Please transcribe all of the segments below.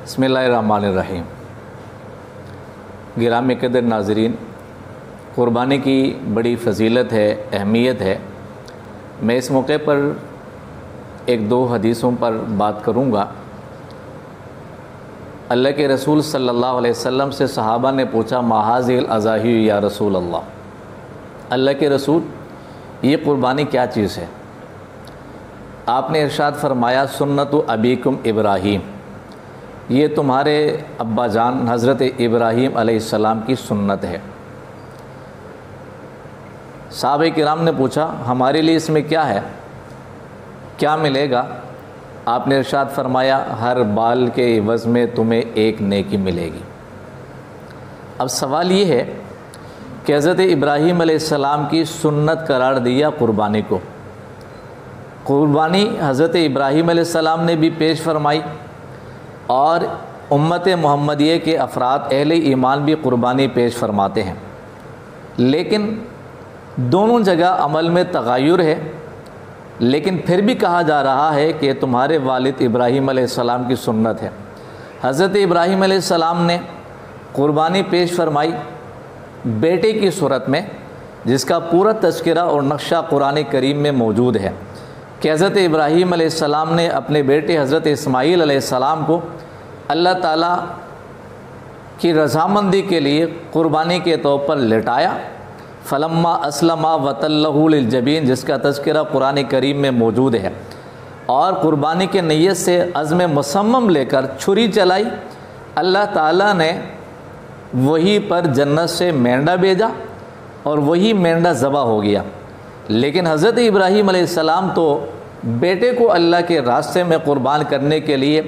बिस्मिल्लाहिर्रहमानिर्रहीम। गिरामी कदर नाज़रीन, क़ुरबानी की बड़ी फ़जीलत है, अहमियत है। मैं इस मौके पर एक दो हदीसों पर बात करूँगा। अल्लाह के रसूल सल्लल्लाहु अलैहि वसल्लम से सहाबा ने पूछा, माहाज़िल अज़ाही या रसूल अल्लाह। अल्लाह के रसूल, ये क़ुरबानी क्या चीज़ है? आपने इरशाद फरमाया, सुन्नतु अबीकुम इब्राहीम, ये तुम्हारे अब्बा जान हज़रत इब्राहीम अलैहिस्सलाम की सुन्नत है। सहाबे किराम ने पूछा, हमारे लिए इसमें क्या है, क्या मिलेगा? आपने इरशाद फरमाया, हर बाल के इवज़ में तुम्हें एक नेकी मिलेगी। अब सवाल ये है कि हज़रत इब्राहीम अलैहिस्सलाम की सुन्नत करार दिया क़ुरबानी को। क़ुरबानी हज़रत इब्राहीम अलैहिस्सलाम ने भी पेश फरमाई और उम्मत मुहम्मदिया के अफराद अहले ईमान भी क़ुरबानी पेश फरमाते हैं, लेकिन दोनों जगह अमल में तगायुर है। लेकिन फिर भी कहा जा रहा है कि तुम्हारे वालिद इब्राहीम अलैहिस्सलाम की सुन्नत है। हज़रत इब्राहीम अलैहिस्सलाम ने क़ुरबानी पेश फरमाई बेटे की सूरत में, जिसका पूरा तज़किरा और नक्शा कुरान करीम में मौजूद है कि हज़रत इब्राहीम अलैहिस्सलाम ने अपने बेटे हज़रत इस्माईल अलैहिस्सलाम को अल्लाह ताला की रज़ामंदी के लिए क़ुरबानी के तौर पर लिटाया। फ़लम्मा अस्लमा वतल्लहु लिलजबीन, जिसका तज़किरा कुरान करीम में मौजूद है। और क़ुरबानी के नीयत से अज़्म मुसम्मम लेकर छुरी चलाई। अल्लाह ताला ने वही पर जन्नत से मेंढा भेजा और वही मेंढा ज़बा हो गया। लेकिन हज़रत इब्राहीम अलैहिस्सलाम तो बेटे को अल्लाह के रास्ते में क़ुरबान करने के लिए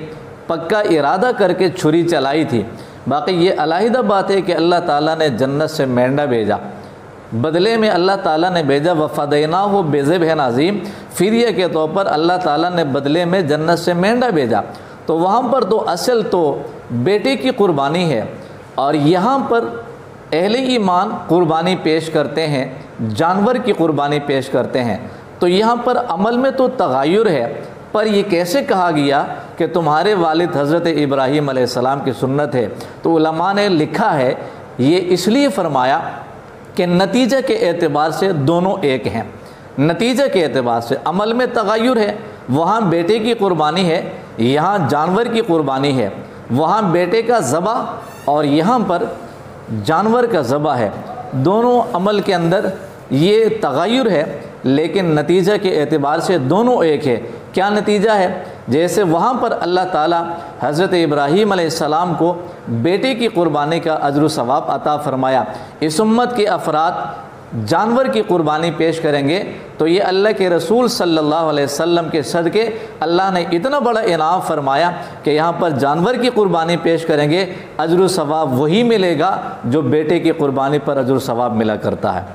पक्का इरादा करके छुरी चलाई थी। बाकी ये अलहदा बात है कि अल्लाह ताला ने जन्नत से मेंढा भेजा, बदले में अल्लाह ताला ने भेजा वफ़दैनाहु बिज़िब्हिन अज़ीम, फिदिया के तौर पर अल्लाह ताला ने बदले में जन्नत से मेंढा भेजा। तो वहाँ पर तो असल तो बेटे की क़ुरबानी है, और यहाँ पर अहले ईमान क़ुरबानी पेश करते हैं, जानवर की क़ुरबानी पेश करते हैं। तो यहाँ पर अमल में तो तगायुर है, पर ये कैसे कहा गया कि तुम्हारे वालिद हज़रत इब्राहीम अलैहिस्सलाम की सुन्नत है? तो उलमा ने लिखा है, ये इसलिए फ़रमाया कि नतीजे के एतबार से दोनों एक हैं। नतीजे के एतबार से अमल में तगायुर है, वहाँ बेटे की क़ुरबानी है, यहाँ जानवर की क़ुरबानी है। वहाँ बेटे का ज़बा और यहाँ पर जानवर का ज़बा है। दोनों अमल के अंदर ये तगायुर है, लेकिन नतीजा के एतबार से दोनों एक है। क्या नतीजा है? जैसे वहाँ पर अल्लाह ताला हज़रत इब्राहीम अलैहिस्सलाम को बेटे की क़ुरबानी का अजर सवाब अता फ़रमाया, इस उम्मत के अफराद जानवर की क़ुरबानी पेश करेंगे, तो ये अल्लाह के रसूल सल्लल्लाहु अलैहि वसल्लम के सदक़े अल्लाह ने इतना बड़ा इनाम फ़रमाया कि यहाँ पर जानवर की क़ुरबानी पेश करेंगे, अजर सवाब वही मिलेगा जो बेटे की क़ुरबानी पर अजर सवाब मिला करता है।